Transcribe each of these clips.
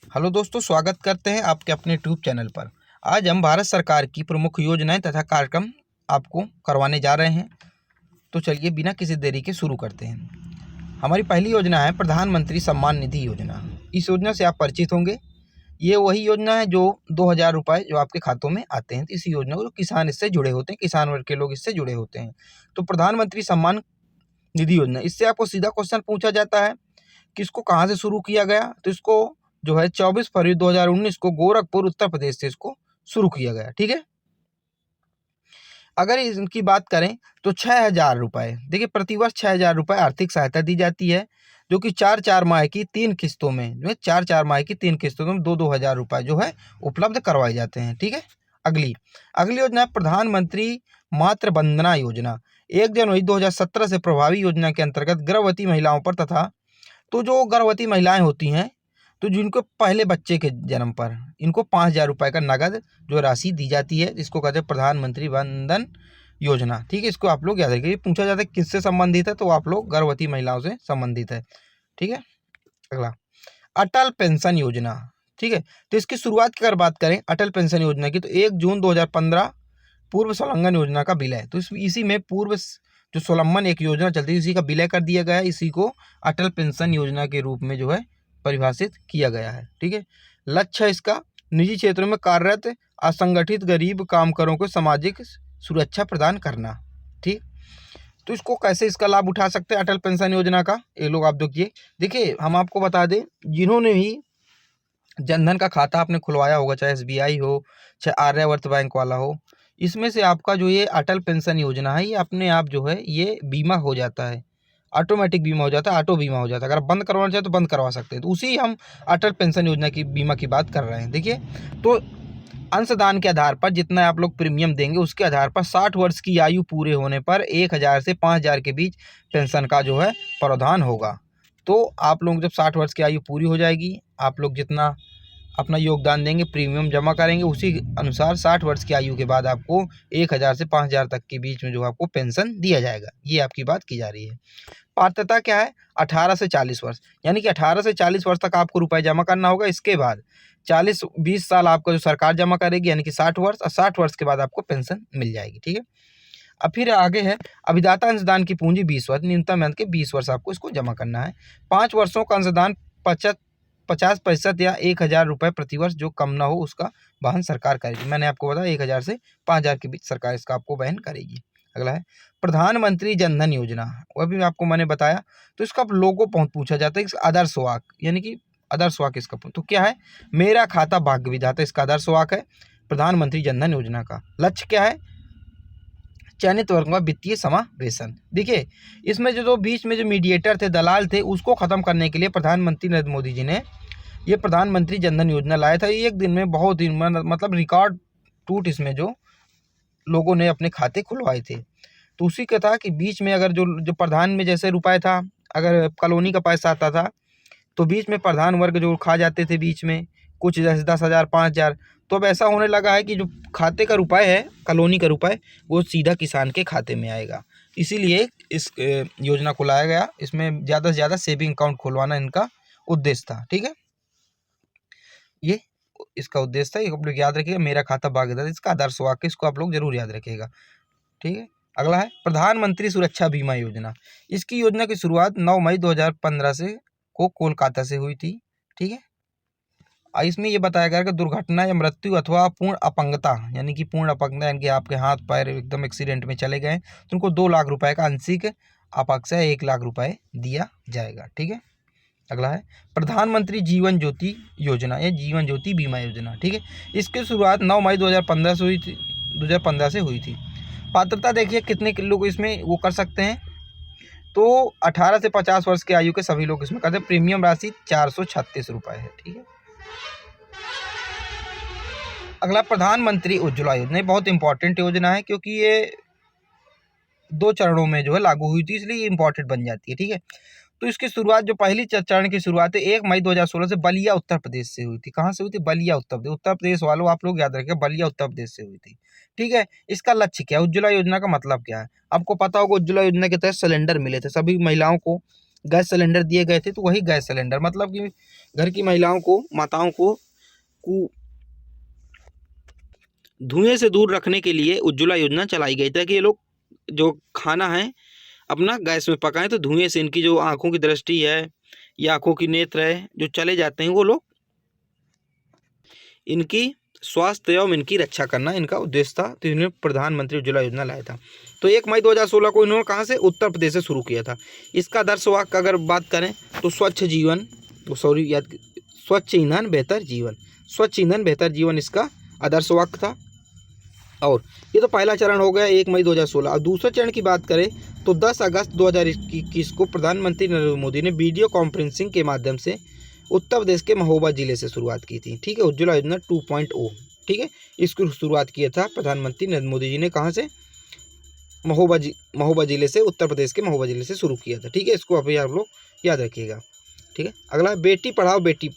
Hello दोस्तों, स्वागत करते हैं आपके अपने यूट्यूब चैनल पर। आज हम भारत सरकार की प्रमुख योजनाएं तथा कार्यक्रम आपको करवाने जा रहे हैं। तो चलिए बिना किसी देरी के शुरू करते हैं। हमारी पहली योजना है प्रधानमंत्री सम्मान निधि योजना। इस योजना से आप परिचित होंगे। ये वही योजना है जो 2,000 रुपये जो आपके खातों में आते हैं। इस योजना को किसान इससे जुड़े होते हैं, किसान वर्ग के लोग इससे जुड़े होते हैं। तो प्रधानमंत्री सम्मान निधि योजना, इससे आपको सीधा क्वेश्चन पूछा जाता है कि इसको कहाँ से शुरू किया गया। तो इसको जो है 24 फरवरी 2019 को गोरखपुर उत्तर प्रदेश से इसको शुरू किया गया। ठीक है। अगर इनकी बात करें तो 6,000 रुपये, देखिए प्रतिवर्ष 6,000 रुपये आर्थिक सहायता दी जाती है, जो कि 4-4 माह की 3 किस्तों में, जो है 4-4 माह की 3 किस्तों में 2-2 हज़ार रुपये जो है उपलब्ध करवाए जाते हैं। ठीक है। अगली अगली योजना है प्रधानमंत्री मातृ वंदना योजना। 1 जनवरी 2017 से प्रभावी योजना के अंतर्गत गर्भवती महिलाओं पर तथा तो जो गर्भवती महिलाएं होती हैं तो जिनको पहले बच्चे के जन्म पर इनको 5,000 रुपये का नगद जो राशि दी जाती है, इसको कहते हैं प्रधानमंत्री वंदन योजना। ठीक है। इसको आप लोग याद रखिए। पूछा जाता है किससे संबंधित है, तो आप लोग गर्भवती महिलाओं से संबंधित है। ठीक है। अगला अटल पेंशन योजना। ठीक है। तो इसकी शुरुआत की अगर बात करें अटल पेंशन योजना की, तो 1 जून 2015 पूर्व संलग्न योजना का विलय। तो इसी में पूर्व जो सोलम्बन एक योजना चलती है, इसी का विलय कर दिया गया है। इसी को अटल पेंशन योजना के रूप में जो है परिभाषित किया गया है। ठीक है। लक्ष्य है इसका निजी क्षेत्रों में कार्यरत असंगठित गरीब कामगारों को सामाजिक सुरक्षा प्रदान करना। ठीक। तो इसको कैसे इसका लाभ उठा सकते हैं अटल पेंशन योजना का, ये लोग आप देखिए हम आपको बता दें, जिन्होंने भी जनधन का खाता आपने खुलवाया होगा, चाहे SBI हो, चाहे आर्यावर्त बैंक वाला हो, इसमें से आपका जो ये अटल पेंशन योजना है, ये अपने आप जो है ये बीमा हो जाता है, ऑटोमेटिक बीमा हो जाता है, ऑटो बीमा हो जाता है। अगर आप बंद करवाना चाहे तो बंद करवा सकते हैं। तो उसी हम अटल पेंशन योजना की बीमा की बात कर रहे हैं। देखिए, तो अंशदान के आधार पर जितना आप लोग प्रीमियम देंगे, उसके आधार पर 60 वर्ष की आयु पूरे होने पर 1,000 से 5,000 के बीच पेंशन का जो है प्रावधान होगा। तो आप लोग जब 60 वर्ष की आयु पूरी हो जाएगी, आप लोग जितना अपना योगदान देंगे, प्रीमियम जमा करेंगे, उसी अनुसार 60 वर्ष की आयु के बाद आपको 1,000 से 5,000 तक के बीच में जो आपको पेंशन दिया जाएगा। ये आपकी बात की जा रही है। पात्रता क्या है? 18 से 40 वर्ष, यानी कि 18 से 40 वर्ष तक आपको रुपए जमा करना होगा। इसके बाद 20 साल आपको जो सरकार जमा करेगी, यानी कि 60 वर्ष, और 60 वर्ष के बाद आपको पेंशन मिल जाएगी। ठीक है। अब फिर आगे है अभिदाता अंशदान की पूंजी 20 वर्ष, न्यूनतम यानी कि 20 वर्ष आपको इसको जमा करना है। 5 वर्षों का अंशदान 50% या 1,000 रुपये प्रतिवर्ष जो कम ना हो उसका वहन सरकार करेगी। मैंने आपको बताया 1,000 से 5,000 के बीच सरकार इसका आपको वहन करेगी। अगला है प्रधानमंत्री जनधन योजना, वह भी आपको मैंने बताया। तो इसका लोगो बहुत पूछा जाता है, इसका आदर्श वाक, यानी कि आदर्श वाक इसका तो क्या है? मेरा खाता भाग्य विधाता, इसका आदर्श वाक है प्रधानमंत्री जनधन योजना का। लक्ष्य क्या है? चयनित वर्ग में वित्तीय समावेशन। देखिए, इसमें जो बीच में जो मीडिएटर थे, दलाल थे, उसको खत्म करने के लिए प्रधानमंत्री नरेंद्र मोदी जी ने ये प्रधानमंत्री जनधन योजना लाया था। एक दिन में बहुत दिन मतलब रिकॉर्ड टूट इसमें जो लोगों ने अपने खाते खुलवाए थे। तो उसी का था कि बीच में अगर जो प्रधान में जैसे रुपए था, अगर कॉलोनी का पैसा आता था तो बीच में प्रधान वर्ग जो खा जाते थे बीच में, कुछ जैसे 10,000 5,000। तो अब ऐसा होने लगा है कि जो खाते का रुपए है, कॉलोनी का रुपए, वो सीधा किसान के खाते में आएगा। इसीलिए इस योजना को लाया गया। इसमें ज़्यादा से ज़्यादा सेविंग अकाउंट खुलवाना इनका उद्देश्य था। ठीक है। ये इसका उद्देश्य था। ये आप लोग याद रखिएगा, मेरा खाता भागीदार, इसका आदर्श वाक्य, इसको आप लोग जरूर याद रखिएगा। ठीक है। अगला है प्रधानमंत्री सुरक्षा बीमा योजना। इसकी योजना की शुरुआत 9 मई 2015 से को कोलकाता से हुई थी। ठीक है। इसमें ये बताया गया कि दुर्घटना या मृत्यु अथवा पूर्ण अपंगता, यानी कि पूर्ण अपंगता यानी कि आपके हाथ पैर एकदम एक्सीडेंट में चले गए, तो उनको 2 लाख रुपए का आंशिक अपक्षय 1 लाख रुपए दिया जाएगा। ठीक है। अगला है प्रधानमंत्री जीवन ज्योति योजना या जीवन ज्योति बीमा योजना। ठीक है। इसकी शुरुआत 9 मई 2015 से हुई थी, 2015 से हुई थी। पात्रता देखिए कितने लोग इसमें वो कर सकते हैं, तो 18 से 50 वर्ष की आयु के सभी लोग इसमें करते हैं। प्रीमियम राशि 436 रुपये है। ठीक है। अगला प्रधानमंत्री उज्ज्वला योजना, बहुत इंपॉर्टेंट योजना है क्योंकि ये 2 चरणों में जो है लागू हुई थी, इसलिए ये इंपॉर्टेंट बन जाती है। ठीक है। तो इसकी शुरुआत जो पहली चरण की शुरुआत है 1 मई 2016 से बलिया उत्तर प्रदेश से हुई थी। कहाँ से हुई थी? बलिया उत्तर प्रदेश। उत्तर प्रदेश वालों आप लोग याद रखें, बलिया उत्तर प्रदेश से हुई थी। ठीक है। इसका लक्ष्य क्या है? उज्ज्वला योजना का मतलब क्या है? आपको पता होगा, उज्ज्वला योजना के तहत सिलेंडर मिले थे सभी महिलाओं को। गैस सिलेंडर दिए गए थे, तो वही गैस सिलेंडर, मतलब कि घर की महिलाओं को, माताओं को धुएं से दूर रखने के लिए उज्ज्वला योजना चलाई गई, ताकि ये लोग जो खाना है अपना गैस में पकाएं, तो धुएं से इनकी जो आंखों की दृष्टि है या आंखों की नेत्र है जो चले जाते हैं, वो लोग इनकी स्वास्थ्य एवं इनकी रक्षा करना इनका उद्देश्य था। तो इन्होंने प्रधानमंत्री उज्ज्वला योजना लाया था। तो 1 मई 2016 को इन्होंने कहाँ से, उत्तर प्रदेश से शुरू किया था। इसका आदर्श वाक्य अगर बात करें तो स्वच्छ ईंधन बेहतर जीवन, स्वच्छ ईंधन बेहतर जीवन इसका आदर्श वाक्य था। और ये तो पहला चरण हो गया 1 मई 2016। और दूसरे चरण की बात करें तो 10 अगस्त 2021 को प्रधानमंत्री नरेंद्र मोदी ने वीडियो कॉन्फ्रेंसिंग के माध्यम से उत्तर प्रदेश के महोबा जिले से शुरुआत की थी। ठीक है, उज्ज्वला योजना 2.0, ठीक है, इसकी शुरुआत किया था प्रधानमंत्री नरेंद्र मोदी जी ने। कहाँ से, महोबा जिले से, उत्तर प्रदेश के महोबा जिले से शुरू किया था। ठीक है, इसको अभी आप लोग याद रखिएगा। ठीक है, अगला बेटी पढ़ाओ बेटी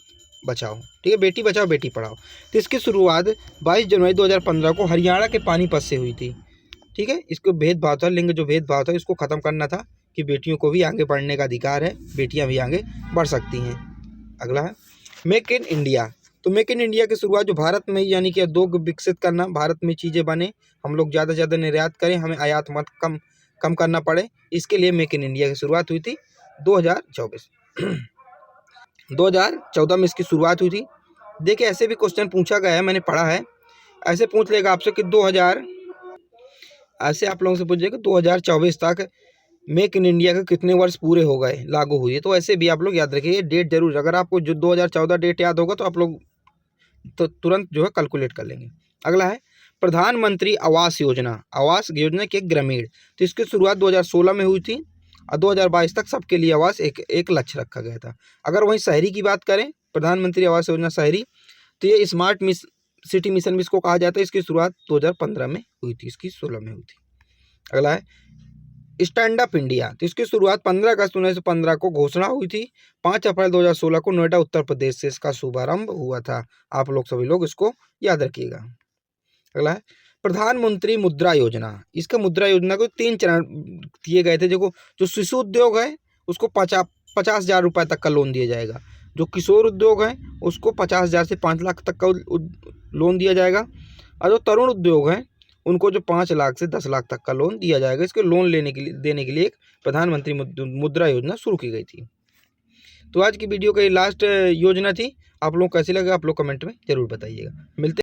बचाओ। ठीक है, बेटी बचाओ बेटी पढ़ाओ। तो इसकी शुरुआत 22 जनवरी 2015 को हरियाणा के पानीपत से हुई थी। ठीक है, इसको भेदभाव था, लिंग जो भेदभाव था इसको ख़त्म करना था कि बेटियों को भी आगे बढ़ने का अधिकार है, बेटियां भी आगे बढ़ सकती हैं। अगला है मेक इन इंडिया। तो मेक इन इंडिया की शुरुआत जो भारत में, यानी कि उद्योग विकसित करना, भारत में चीज़ें बने, हम लोग ज़्यादा से ज़्यादा निर्यात करें, हमें आयात मत कम करना पड़े, इसके लिए मेक इन इंडिया की शुरुआत हुई थी 2014 में इसकी शुरुआत हुई थी। देखिए, ऐसे भी क्वेश्चन पूछा गया है, मैंने पढ़ा है, ऐसे पूछ लेगा आपसे कि 2000, ऐसे आप लोगों से पूछ लेगा 2024 तक मेक इन इंडिया के कितने वर्ष पूरे हो गए लागू हुई है। तो ऐसे भी आप लोग याद रखिए, डेट जरूर, अगर आपको जो 2014 डेट याद होगा तो आप लोग तो तुरंत जो है कैलकुलेट कर लेंगे। अगला है प्रधानमंत्री आवास योजना। आवास योजना के ग्रामीण, तो इसकी शुरुआत 2016 में हुई थी और 2022 तक सबके लिए आवास एक लक्ष्य रखा गया था। अगर वहीं शहरी की बात करें, प्रधानमंत्री आवास योजना शहरी, तो ये स्मार्ट सिटी मिशन भी इसको कहा जाता है। इसकी शुरुआत 2015 में हुई थी, इसकी 16 में हुई थी। अगला है स्टैंड अप इंडिया। तो इसकी शुरुआत 15 अगस्त 1915 को घोषणा हुई थी। 5 अप्रैल 2016 को नोएडा उत्तर प्रदेश से इसका शुभारंभ हुआ था। आप लोग सभी लोग इसको याद रखिएगा। अगला है प्रधानमंत्री मुद्रा योजना। इसका मुद्रा योजना को 3 चरण दिए गए थे। देखो, जो शिशु उद्योग है उसको 50,000 रुपये तक का लोन दिया जाएगा। जो किशोर उद्योग है उसको 50,000 से 5 लाख तक का लोन दिया जाएगा। और जो तरुण उद्योग है उनको जो 5 लाख से 10 लाख तक का लोन दिया जाएगा। इसके लोन देने के लिए एक प्रधानमंत्री मुद्रा योजना शुरू की गई थी। तो आज की वीडियो का ये लास्ट योजना थी। आप लोग कैसी लगा आप लोग कमेंट में जरूर बताइएगा। मिलते